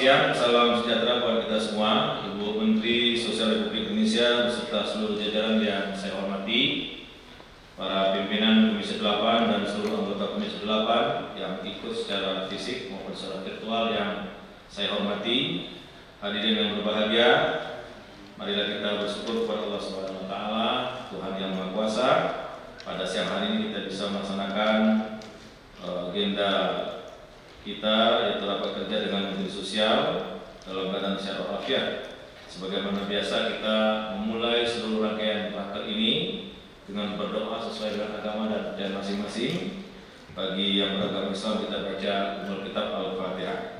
siang, salam sejahtera buat kita semua. Ibu Menteri Sosial Republik Indonesia beserta seluruh jajaran yang saya hormati, para pimpinan Komisi 8 dan seluruh anggota Komisi 8 yang ikut secara fisik maupun secara virtual yang saya hormati. Hadirin yang berbahagia, marilah kita bersyukur kepada Allah Subhanahu wa taala, Tuhan yang Maha Kuasa. Pada siang hari ini kita bisa melaksanakan agenda kita, yaitu rapat kerja dengan Menteri Sosial dalam keadaan sehat walafiat. Sebagaimana biasa kita memulai seluruh rangkaian rapat ini dengan berdoa sesuai dengan agama dan percayaan masing-masing. Bagi yang beragama Islam kita baca Alkitab Al-Fatihah.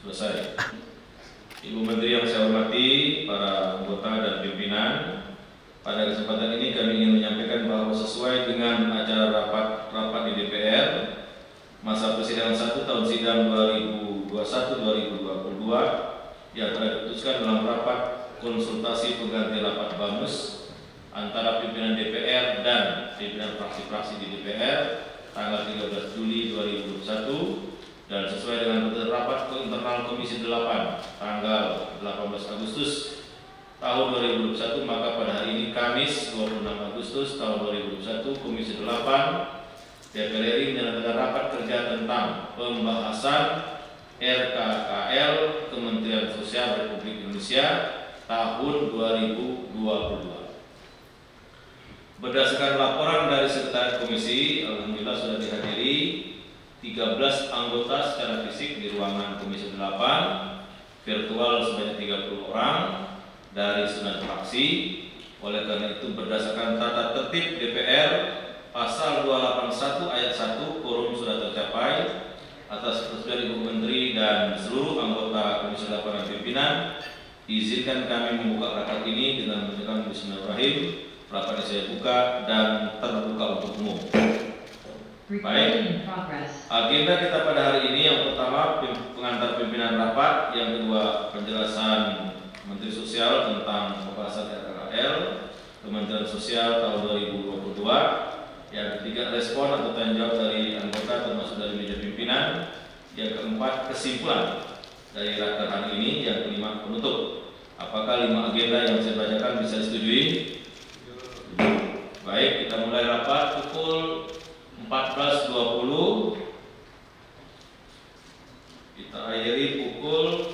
Selesai. Ibu Menteri yang saya hormati, para anggota dan pimpinan, pada kesempatan ini kami ingin menyampaikan bahwa sesuai dengan acara rapat di DPR, masa persidangan 1 tahun sidang 2021-2022 yang telah diputuskan dalam rapat konsultasi pengganti rapat BAMUS antara pimpinan DPR dan pimpinan fraksi-fraksi di DPR tanggal 13 Juli 2021 dan sesuai dengan rapat internal Komisi 8 tanggal 18 Agustus tahun 2021, maka pada hari ini Kamis 26 Agustus tahun 2021 Komisi 8 DPR RI menyelenggarakan rapat kerja tentang pembahasan RKKL Kementerian Sosial Republik Indonesia tahun 2022. Berdasarkan laporan dari Sekretariat Komisi, alhamdulillah sudah dihadiri 13 anggota secara fisik di ruangan Komisi 8, virtual sebanyak 30 orang dari 9 fraksi. Oleh karena itu, berdasarkan tata tertib DPR pasal 281 ayat 1, quorum sudah tercapai. Atas persetujuan Ibu Menteri dan seluruh anggota Komisi 8 dan pimpinan, izinkan kami membuka rapat ini dengan mengucapkan bismillahirrahmanirrahim. Rapat ini saya buka dan terbuka untuk umum. Baik, agenda kita pada hari ini yang pertama pengantar pimpinan rapat, yang kedua penjelasan Menteri Sosial tentang pembahasan RKKL Kementerian Sosial tahun 2022, yang ketiga respon atau tanya jawab dari anggota termasuk dari meja pimpinan, yang keempat kesimpulan dari rapat hari ini, yang kelima penutup. Apakah 5 agenda yang saya bacakan bisa disetujui? Baik, kita mulai rapat pukul 14.20, kita akhiri pukul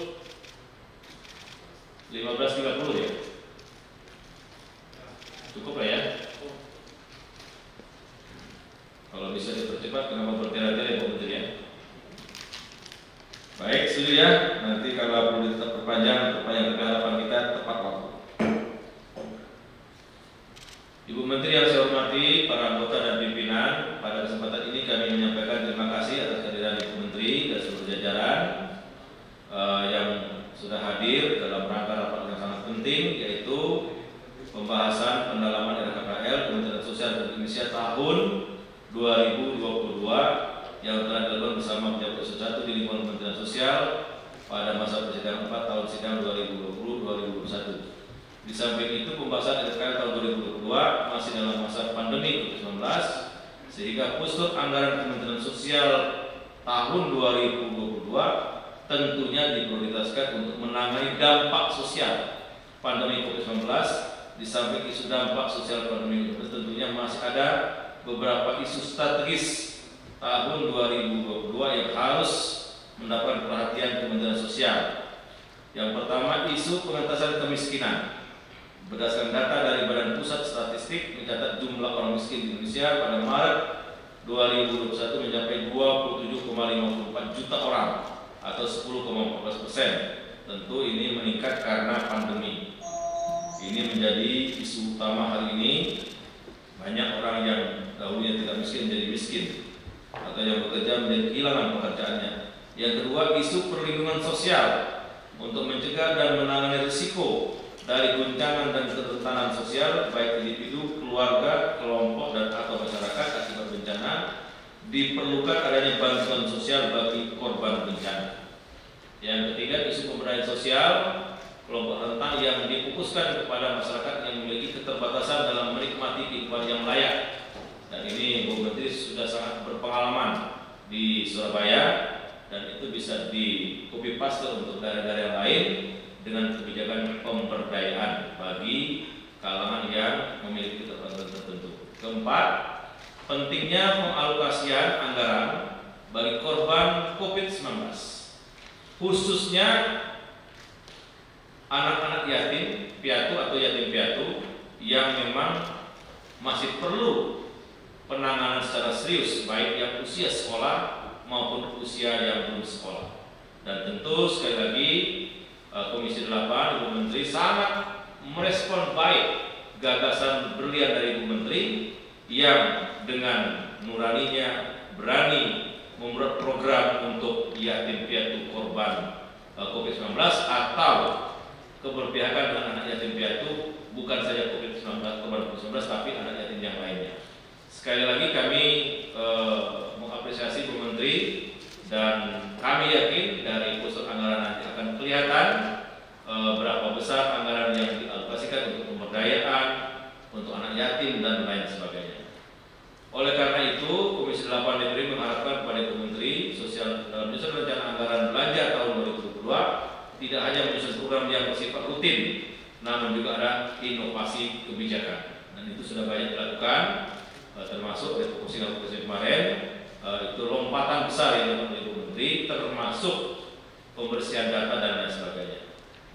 15.30 ya. Cukup lah ya. Kalau bisa dipercepat, kenapa bertele-tele Pak Menteri ya? Baik, setuju ya. Nanti kalau perlu tetap perpanjang tapi harapan kita tepat waktu. Ibu Menteri yang saya hormati, para anggota dan pimpinan, pada kesempatan ini kami menyampaikan terima kasih atas kehadiran Ibu Menteri dan seluruh jajaran yang sudah hadir dalam rangka rapat yang sangat penting, yaitu pembahasan pendalaman RKKL Kementerian Sosial Republik Indonesia tahun 2022 yang telah dilakukan bersama pejabat eselon 1 di lingkungan Kementerian Sosial pada masa persidangan 4 tahun sidang 2020-2021. Di samping itu, pembahasan RKKL tahun 2022 masih dalam masa pandemi COVID-19, sehingga postur anggaran Kementerian Sosial tahun 2022 tentunya diprioritaskan untuk menangani dampak sosial pandemi COVID-19. Di samping isu dampak sosial pandemi COVID-19, tentunya masih ada beberapa isu strategis tahun 2022 yang harus mendapat perhatian Kementerian Sosial. Yang pertama, isu pengentasan kemiskinan. Berdasarkan data dari Badan Pusat Statistik, mencatat jumlah orang miskin di Indonesia pada Maret 2021 mencapai 27,54 juta orang atau 10,14%. Tentu ini meningkat karena pandemi. Ini menjadi isu utama hari ini. Banyak orang yang dahulunya tidak miskin menjadi miskin, atau yang bekerja menjadi kehilangan pekerjaannya. Yang kedua, isu perlindungan sosial untuk mencegah dan menangani risiko dari guncangan dan kerentanan sosial baik individu, keluarga, kelompok dan atau masyarakat akibat bencana, diperlukan adanya bantuan sosial bagi korban bencana. Yang ketiga, isu pemberdayaan sosial kelompok rentan yang difokuskan kepada masyarakat yang memiliki keterbatasan dalam menikmati kehidupan yang layak. Dan ini Bu Menteri sudah sangat berpengalaman di Surabaya dan itu bisa di copy paste untuk daerah-daerah yang lain dengan kebijakan pemberdayaan bagi kalangan yang memiliki keterbatasan tertentu. Keempat, pentingnya pengalokasian anggaran bagi korban COVID-19, khususnya anak-anak yatim piatu atau yatim piatu yang memang masih perlu penanganan secara serius, baik yang usia sekolah maupun usia yang belum sekolah. Dan tentu sekali lagi Komisi 8 Ibu Menteri sangat merespon baik gagasan brilian dari Ibu Menteri yang dengan nuraninya berani membuat program untuk yatim piatu korban COVID-19 atau keberpihakan dengan anak yatim piatu, bukan saja COVID-19 korban COVID-19 tapi anak yatim yang lainnya. Sekali lagi kami mengapresiasi Bu Menteri dan kami yakin dari unsur anggaran nanti akan kelihatan berapa besar anggaran yang dialokasikan untuk pemberdayaan, untuk anak yatim dan lain sebagainya. Oleh karena itu, Komisi 8 DPR mengharapkan kepada Bu Menteri Sosial dalam menyusun rencana anggaran belanja tahun 2022 tidak hanya menyusun program yang bersifat rutin, namun juga ada inovasi kebijakan. Dan itu sudah banyak dilakukan, termasuk dari fokus kemarin, itu lompatan besar yang dilakukan oleh Ibu Menteri, termasuk pembersihan data dan lain sebagainya.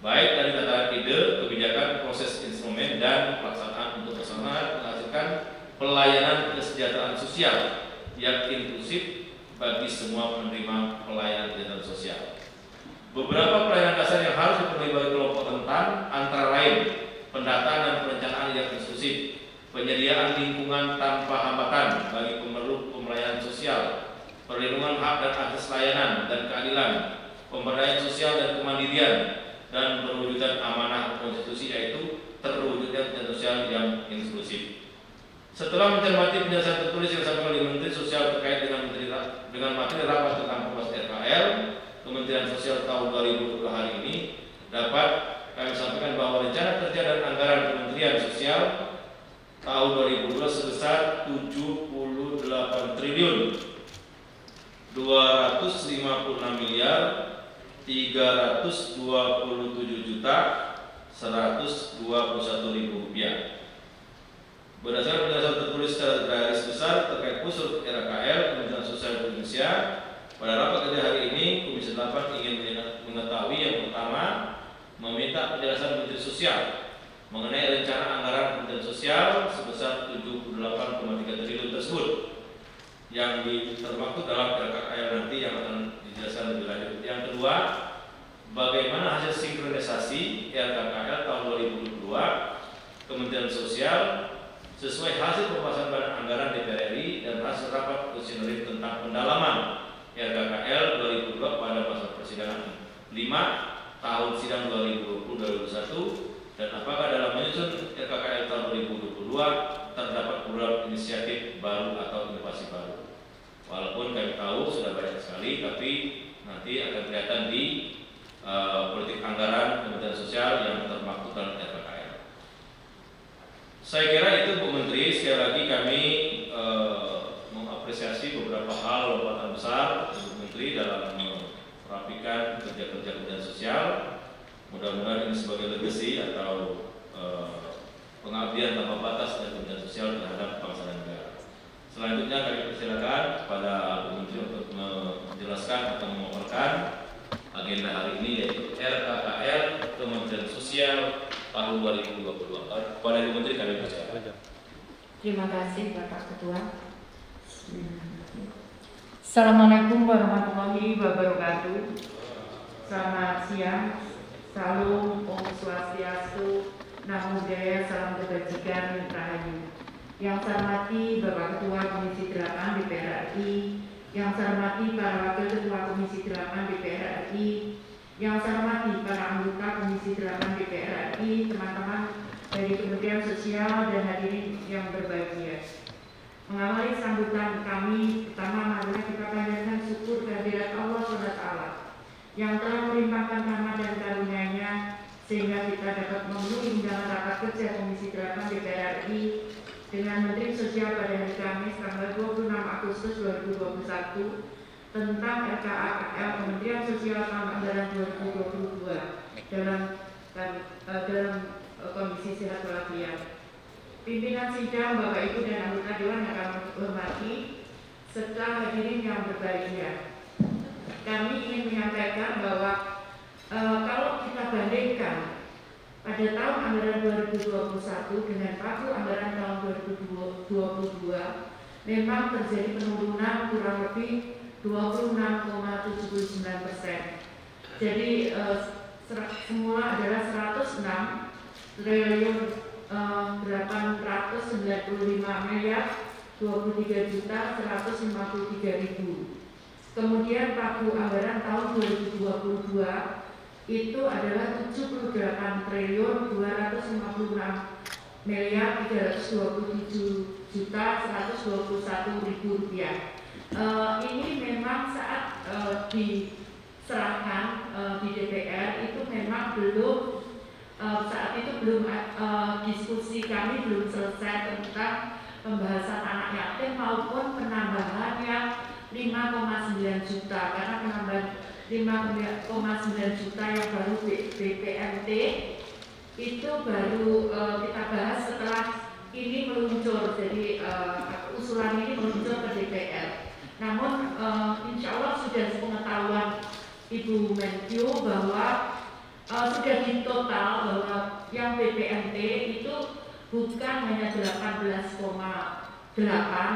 Baik dari tataran ide, kebijakan, proses, instrumen, dan pelaksanaan untuk menghasilkan pelayanan kesejahteraan sosial yang inklusif bagi semua penerima pelayanan kesejahteraan sosial. Beberapa pelayanan dasar yang harus dipenuhi bagi kelompok rentan antara lain pendataan dan perencanaan yang inklusif, penyediaan lingkungan tanpa hambatan bagi pemerlu pelayanan sosial, perlindungan hak dan akses layanan dan keadilan, pemberdayaan sosial dan kemandirian, dan perwujudan amanah konstitusi yaitu terwujudnya kesejahteraan sosial yang inklusif. Setelah mencermati penjelasan tertulis yang disampaikan oleh Menteri Sosial terkait dengan materi rapat tentang pembahasan RKL Kementerian Sosial tahun 2020 hari ini, dapat kami sampaikan bahwa rencana kerja dan anggaran Kementerian Sosial tahun 2022 sebesar 78 triliun 256 miliar 327 juta 121 ribu rupiah. Berdasarkan penjelasan tertulis secara garis besar terkait usul RKL Kementerian Sosial Indonesia, pada rapat kerja hari ini Komisi 8 ingin mengetahui yang pertama, meminta penjelasan Menteri Sosial mengenai rencana anggaran Kementerian Sosial sebesar 78,3 triliun tersebut yang termaktub dalam RKL nanti yang akan dijelaskan lebih lanjut. Yang kedua, bagaimana hasil sinkronisasi RKL tahun 2022 Kementerian Sosial sesuai hasil pembahasan badan anggaran DPR RI dan hasil rapat kuesioner tentang pendalaman RKL 2022 pada masa persidangan 5 tahun sidang 2020-2021, dan apakah dalam menyusun RKL tahun 2022 terdapat program inisiatif baru atau inovasi baru. Walaupun kami tahu sudah banyak sekali, tapi nanti akan kelihatan di politik anggaran Kementerian Sosial yang termaktub dalam RKL. Saya kira itu Bu Menteri. Sekali lagi kami mengapresiasi beberapa hal lompatan besar Bu Menteri dalam merapikan kerja-kerja Kementerian Sosial. Mudah-mudahan ini sebagai legasi atau pengabdian tanpa batas dari Kementerian Sosial terhadap bangsa dan negara. Selanjutnya kami persilakan kepada Bu Menteri untuk menjelaskan atau memaparkan agenda hari ini, yaitu RKKL Kementerian Sosial tahun 2022. Kepada Ibu Menteri kami persilakan. Terima kasih Bapak Ketua. Assalamualaikum warahmatullahi wabarakatuh. Selamat siang. Salam Om Swastiastu, Namo Buddhaya, salam kebajikan, rahayu. Yang saya hormati Bapak Ketua Komisi 8 DPR RI, yang saya hormati para Wakil Ketua Komisi 8 DPR RI, yang saya hormati para anggota Komisi 8 DPR RI, teman-teman dari Kementerian Sosial dan hadirin yang berbahagia. Mengawali sambutan kami, pertama marilah kita panjatkan syukur kehadirat Allah SWT yang telah melimpahkan rahmat dan karunia-Nya sehingga kita dapat memenuhi undangan rapat kerja Komisi 8 DPR RI dengan Menteri Sosial pada hari Kamis tanggal 26 Agustus 2021 tentang RKAPL Kementerian Sosial tahun anggaran 2022 dalam kondisi sehat walafiat. Pimpinan sidang, Bapak Ibu dan anggota Dewan yang kami hormati, serta hadirin yang berbahagia. Kami ingin menyampaikan bahwa kalau kita bandingkan pada tahun anggaran 2021 dengan pagu anggaran tahun 2022, memang terjadi penurunan kurang lebih 26,79%. Jadi semula adalah 106 triliun 895 miliar 23 juta 153 ribu. Kemudian pagu anggaran tahun 2022 itu adalah 78 triliun 256 miliar 327 juta 121 ribu rupiah. Ini memang saat diserahkan di DPR itu memang belum saat itu belum diskusi kami belum selesai tentang pembahasan anak yatim maupun penambahan yang 5,9 juta, karena penambahan 5,9 juta yang baru BPNT itu baru kita bahas setelah ini meluncur. Jadi usulan ini meluncur ke DPR. Namun insya Allah sudah sepengetahuan Ibu Menkyu bahwa sudah di total bahwa yang BPNT itu bukan hanya 18,8,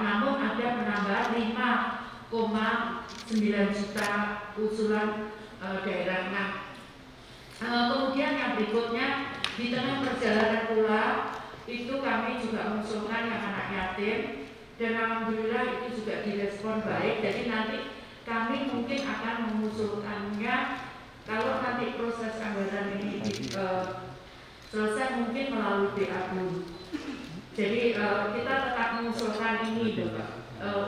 namun ada penambahan 5,9 juta usulan daerah. Nah, kemudian yang berikutnya di tengah perjalanan pula itu kami juga mengusulkan yang anak yatim dan alhamdulillah itu juga direspon baik. Jadi nanti kami mungkin akan mengusulkannya kalau nanti proses anggaran ini selesai mungkin melalui BAB. Jadi kita tetap mengusulkan ini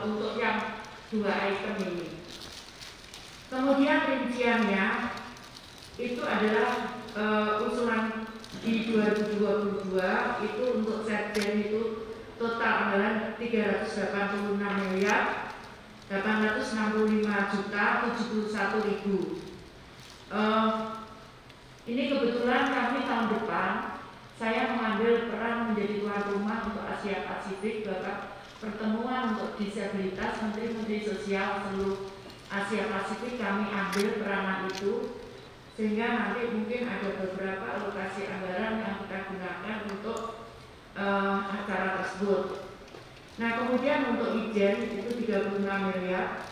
untuk yang 2 item ini. Kemudian rinciannya itu adalah usulan di 2022 itu untuk Setjen itu total anggaran 386 miliar 865 juta 71 ribu. Ini kebetulan kami tahun depan saya mengambil peran menjadi tuan rumah untuk Asia Pasifik, bahkan pertemuan untuk disabilitas menteri-menteri sosial seluruh Asia Pasifik kami ambil peranan itu, sehingga nanti mungkin ada beberapa alokasi anggaran yang kita gunakan untuk acara tersebut. Nah, kemudian untuk Ijen itu 36 miliar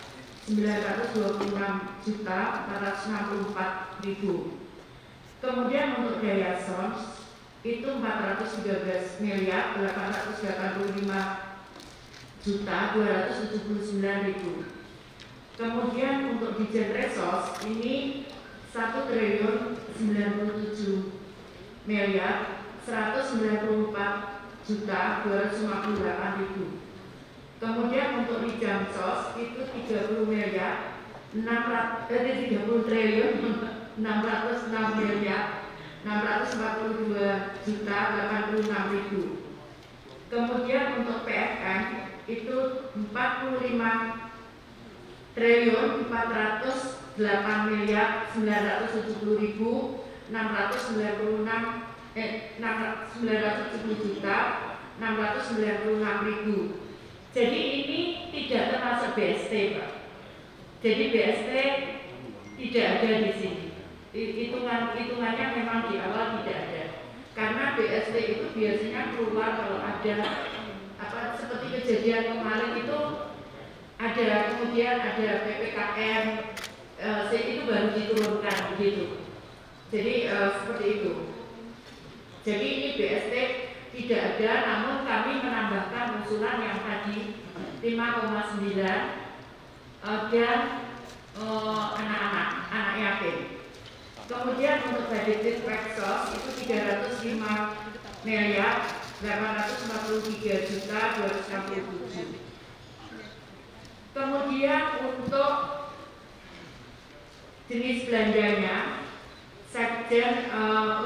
926 juta 464 ribu. Kemudian untuk Yayasan itu 413 miliar 885 juta 279 ribu. Kemudian untuk Dijen Resos ini 1 triliun 97 miliar 194 juta 258 ribu. Kemudian untuk Lijamsos itu 30 miliar 30 triliun 606 miliar 642 juta 86 ribu. Kemudian untuk PFN itu 45 triliun 408 miliar 970 ribu 970 juta 696 ribu. Jadi ini tidak termasuk BST, Pak. Jadi BST tidak ada di sini. Hitungannya memang di awal tidak ada. Karena BST itu biasanya keluar kalau ada seperti kejadian kemarin itu ada, kemudian ada PPKM, itu baru diturunkan begitu. Jadi seperti itu. Jadi ini BST tidak ada, namun kami menambahkan usulan yang tadi 5,9 dan anak-anak, anak yatim. Kemudian untuk budget Reksos itu 305 miliar 843 juta 267. Kemudian untuk jenis belanjanya, Sekjen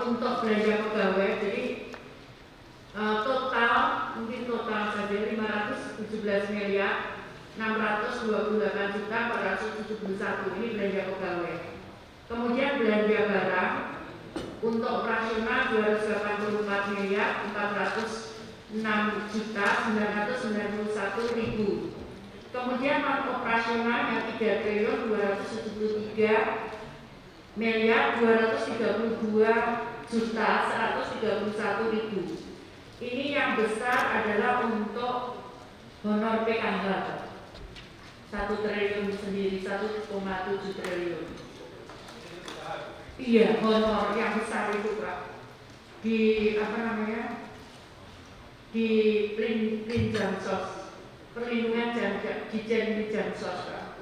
untuk belanja pegawai, jadi total saja 517 miliar 628 juta 471 ini belanja pegawai. Kemudian belanja barang untuk operasional 284 miliar 406 juta 991 ribu. Kemudian non operasional yang 3 triliun 273 miliar 232 juta 131 ribu. Ini yang besar adalah untuk honor PKH 1 triliun sendiri, 1,7 triliun. Iya, honor yang besar itu Pak. Di di Prinjansos, perlindungan Dijen Jansos Pak.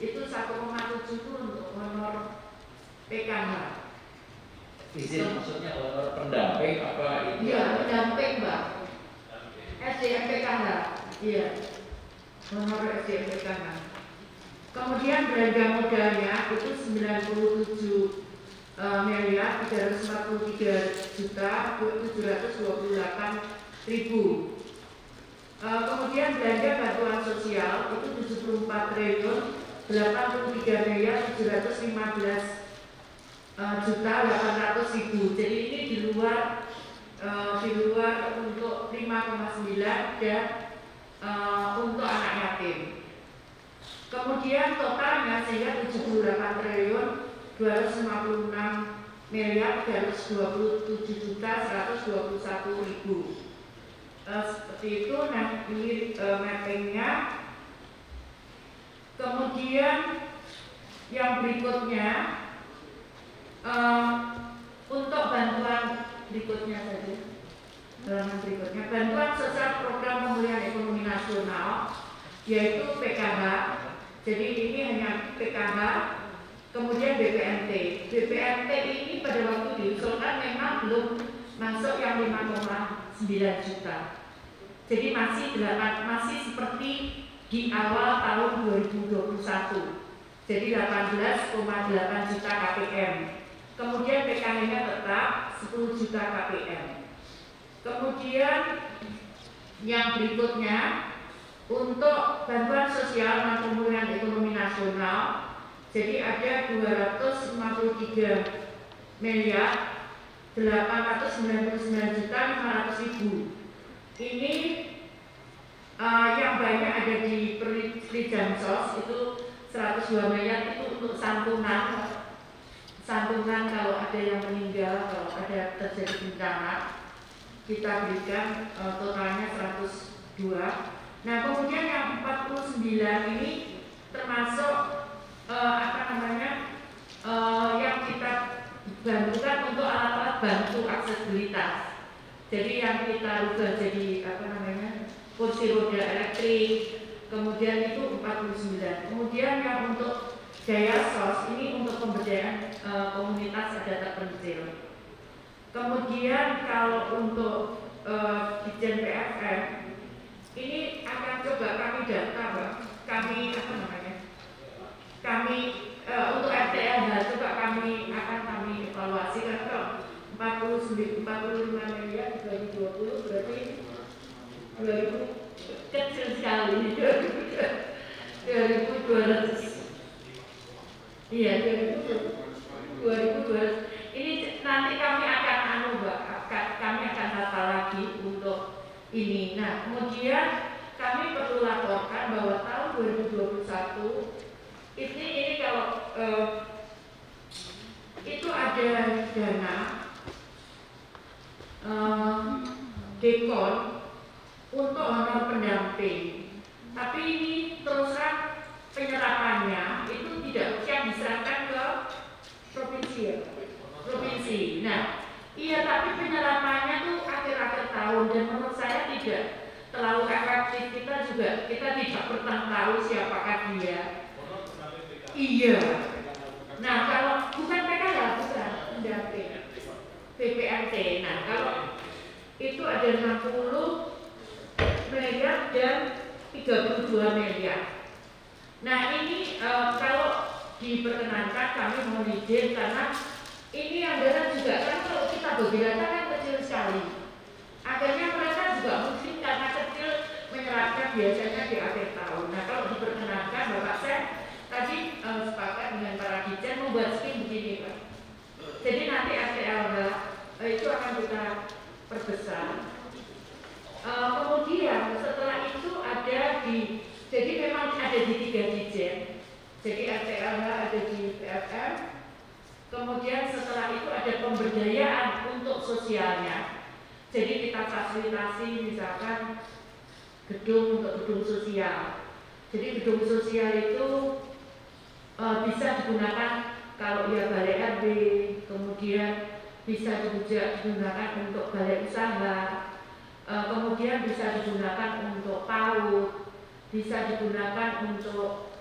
Itu 1,7 itu untuk honor PKH. Izin maksudnya honor pendamping apa itu? Iya, pendamping Mbak. SDM PKH. Iya. Honor SDM PKH. Kemudian belanja modalnya itu 97 miliar 343 juta 728 ribu. Kemudian belanja bantuan sosial itu 74 triliun 83 miliar 715 juta 800 ribu. Jadi ini di luar untuk 5,9 dan untuk anak yatim. Kemudian totalnya sehingga 78 triliun 256 miliar 327 juta 121 ribu. Seperti itu. Nah ini mappingnya. Kemudian yang berikutnya untuk bantuan berikutnya saja. Berikutnya bantuan sosial program pemulihan ekonomi nasional yaitu PKH. Jadi ini hanya PKH. Kemudian BPNT. BPNT ini pada waktu diusulkan memang belum masuk yang 5,9 juta. Jadi masih seperti di awal tahun 2021. Jadi 18,8 juta KPM. Kemudian PKH-nya tetap 10 juta KPM. Kemudian yang berikutnya untuk bantuan sosial dan pemulihan ekonomi nasional. Jadi ada 253 miliar 899 juta 500 ribu. Ini yang banyak ada di Prinjansos itu 102 miliar itu untuk santunan kalau ada yang meninggal, kalau ada terjadi bencana kita berikan totalnya 102. Nah kemudian yang 49 ini termasuk yang kita bantukan untuk alat-alat bantu aksesibilitas. Jadi yang kita rubah jadi kursi roda elektrik. Kemudian itu 49. Kemudian yang untuk Jaya Sos ini untuk pemberdayaan komunitas adat terpencil. Kemudian kalau untuk Dijen PFM ini akan coba kami data, Mbak. Kami untuk RTLH coba akan kami evaluasi karena 45 miliar dibagi 20 berarti 2000 kecil sekali 2.200. Iya 2.200. Ini nanti kami akan kami akan data lagi untuk ini. Nah kemudian kami perlu laporkan bahwa tahun 2021 ini kalau itu ada dana dekon untuk honor pendamping. Tapi ini terus terang penyerapannya itu tidak yang diserahkan ke provinsi. Nah, iya tapi penyerapannya tuh akhir-akhir tahun dan menurut saya tidak terlalu efektif. Kita tidak pernah tahu siapakah dia. Iya. Nah, kalau bukan PKH bukan pendamping BPNT. Nah, kalau itu ada 60 miliar dan 32 miliar. Nah ini kalau diperkenankan kami mohon izin karena ini anggaran juga kan kalau kita bagi rata kan kecil sekali. Akhirnya mereka juga mungkin karena kecil menyerahkan biasanya di akhir tahun. Nah kalau diperkenankan Bapak saya tadi sepakat dengan para dirjen membuat skim begini Pak. Jadi nanti STLH itu akan kita perbesar. Kemudian setelah itu ada jadi memang ada di 3 dirjen. Jadi STLH ada di PFM. Kemudian setelah itu ada pemberdayaan untuk sosialnya. Jadi kita fasilitasi misalkan gedung untuk gedung sosial. Jadi gedung sosial itu bisa digunakan kalau ya balai RW, kemudian bisa juga digunakan untuk balai usaha, kemudian bisa digunakan untuk PAUD, bisa digunakan untuk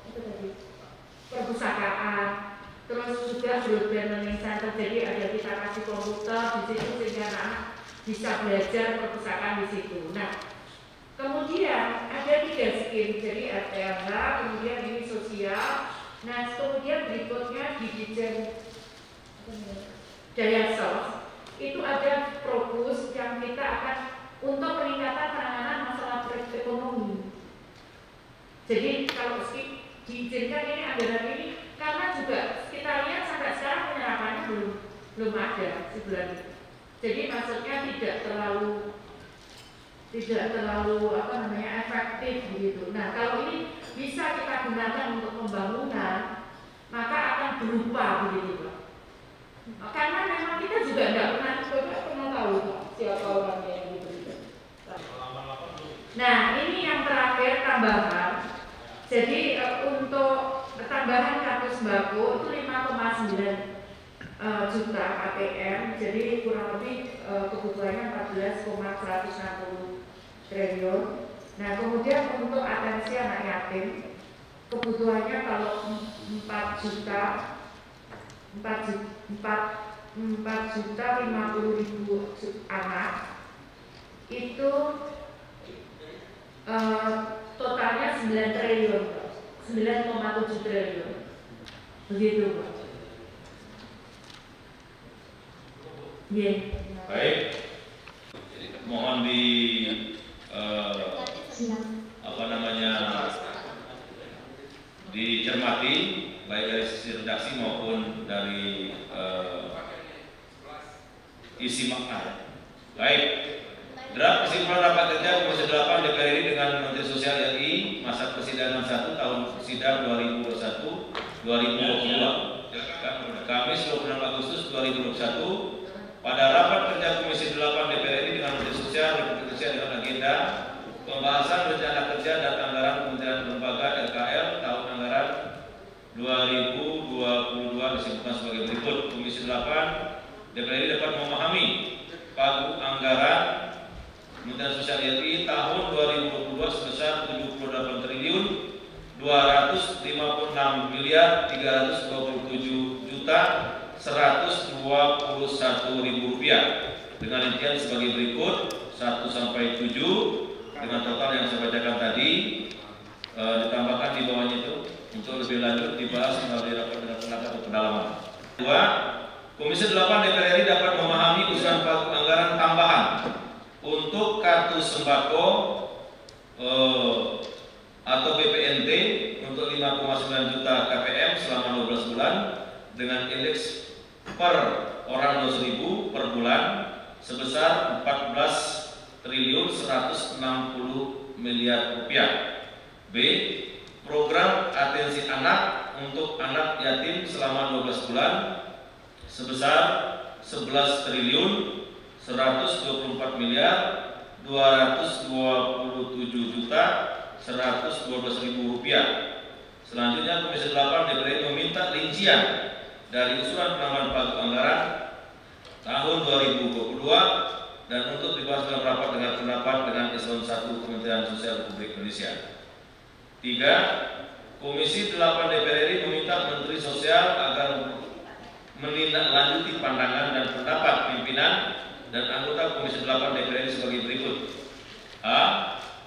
perpustakaan, terus juga broadband learning center. Jadi ada kita kasih komputer di situ sehingga anak bisa belajar perpustakaan di situ. Nah, kemudian ada 3 skim, jadi RTLH, kemudian ini sosial. Nah, kemudian berikutnya di Dirjen Daya Sos itu ada fokus yang kita akan untuk peningkatan penanganan masalah ekonomi. Jadi kalau diizinkan ini anggaran ini karena juga kita lihat sampai sekarang penyerapannya belum ada sebulan itu. Jadi maksudnya tidak terlalu efektif begitu. Nah kalau ini bisa kita gunakan untuk pembangunan, maka akan berupa begitu Pak. Karena memang kita juga tidak pernah tahu Pak, siapa orangnya yang diberikan. Nah ini yang terakhir tambahan. Jadi untuk tambahan kartu sembako itu 5,9 juta KPM, jadi kurang lebih kebutuhannya 14,160 triliun. Nah kemudian untuk atensi anak yatim kebutuhannya kalau 4 juta 50.000 anak itu totalnya 9 triliun, 9,7 triliun begitu Pak. Yeah. Baik, mohon dicermati baik dari sisi redaksi maupun dari isi makna. Baik, draft kesimpulan rapat kerja Komisi 8 DPR RI dengan Menteri Sosial RI masa persidangan 1 tahun sidang 2021-2022 Kamis 26 Agustus 2021. Pada rapat kerja Komisi 8 DPR RI dengan Menteri Sosial Republik Indonesia dengan agenda pembahasan rencana kerja dan anggaran Kementerian Lembaga RKL tahun anggaran 2022 disimpulkan sebagai berikut. Komisi 8 DPR RI dapat memahami pagu anggaran Kementerian Sosial RI tahun 2022 sebesar 78 triliun 256 miliar 327 juta 121.000 rupiah dengan rincian sebagai berikut 1 sampai 7 dengan total yang saya bacakan tadi, ditambahkan di bawahnya itu untuk lebih lanjut dibahas melalui rapat dengan pendapat atau pendalaman. 2. Komisi 8 DPR RI dapat memahami usulan pagu anggaran tambahan untuk kartu sembako atau BPNT untuk 5,9 juta KPM selama 12 bulan dengan indeks per orang 200.000 per bulan sebesar 14 triliun 160 miliar rupiah. B. Program atensi anak untuk anak yatim selama 12 bulan sebesar 11 triliun 124 miliar 227 juta 112.000 rupiah. Selanjutnya Komisi 8 DPR RI meminta rincian dari usulan penambahan pagu anggaran tahun 2022 dan untuk dibahas dalam rapat dengan pendapat dengan Eselon 1 Kementerian Sosial Republik Indonesia. 3. Komisi 8 DPR RI meminta Menteri Sosial agar menindaklanjuti pandangan dan pendapat pimpinan dan anggota Komisi 8 DPR RI sebagai berikut. A.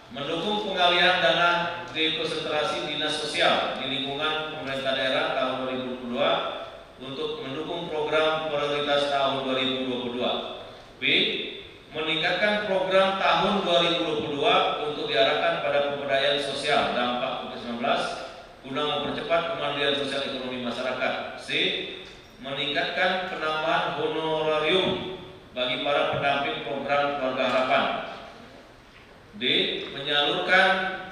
Mendukung pengalihan dana dekonsentrasi dinas sosial di lingkungan pemerintah daerah tahun 2022 untuk mendukung program prioritas B. Meningkatkan program tahun 2022 untuk diarahkan pada pemberdayaan sosial dampak COVID-19 guna mempercepat kemandirian sosial ekonomi masyarakat. C. Meningkatkan penambahan honorarium bagi para pendamping program Keluarga Harapan. D.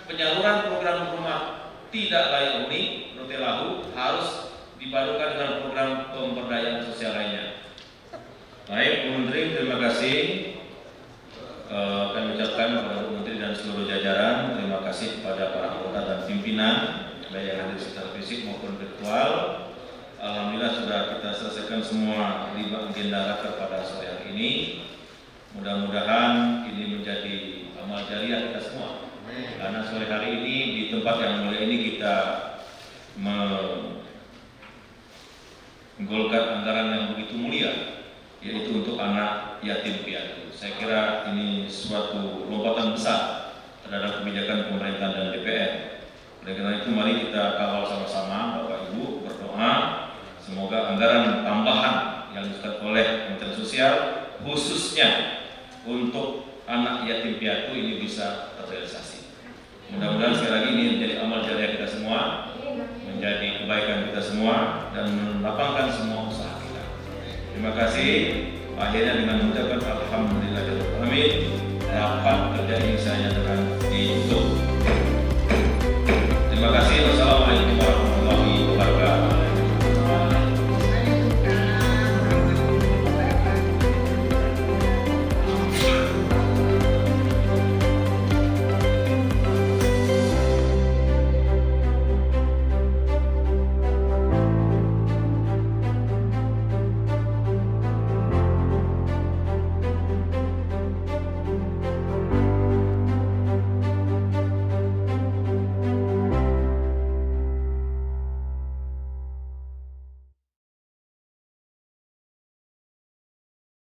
Penyaluran program rumah tidak layak huni (Nutelahu) harus dipadukan dengan program pemberdayaan sosial lainnya. Baik, Bu Menteri, terima kasih. Kami ucapkan kepada Bu Menteri dan seluruh jajaran, terima kasih kepada para anggota dan pimpinan, baik yang hadir secara fisik maupun virtual. Alhamdulillah sudah kita selesaikan semua 5 agenda raker pada sore hari ini. Mudah-mudahan ini menjadi amal jariah kita semua. Karena sore hari ini di tempat yang mulia ini kita menggolkan anggaran yang begitu mulia, yaitu untuk anak yatim piatu. Saya kira ini suatu lompatan besar terhadap kebijakan pemerintah dan DPR. Oleh karena itu mari kita kawal sama-sama, Bapak Ibu, berdoa semoga anggaran tambahan yang disediakan oleh Kementerian Sosial khususnya untuk anak yatim piatu ini bisa terrealisasi. Mudah-mudahan sekali lagi ini menjadi amal jariah kita semua, menjadi kebaikan kita semua, dan melapangkan semua usaha kita. Terima kasih. Akhirnya dengan mengucapkan alhamdulillahirabbil alamin, rapat kerja ini saya nyatakan ditutup.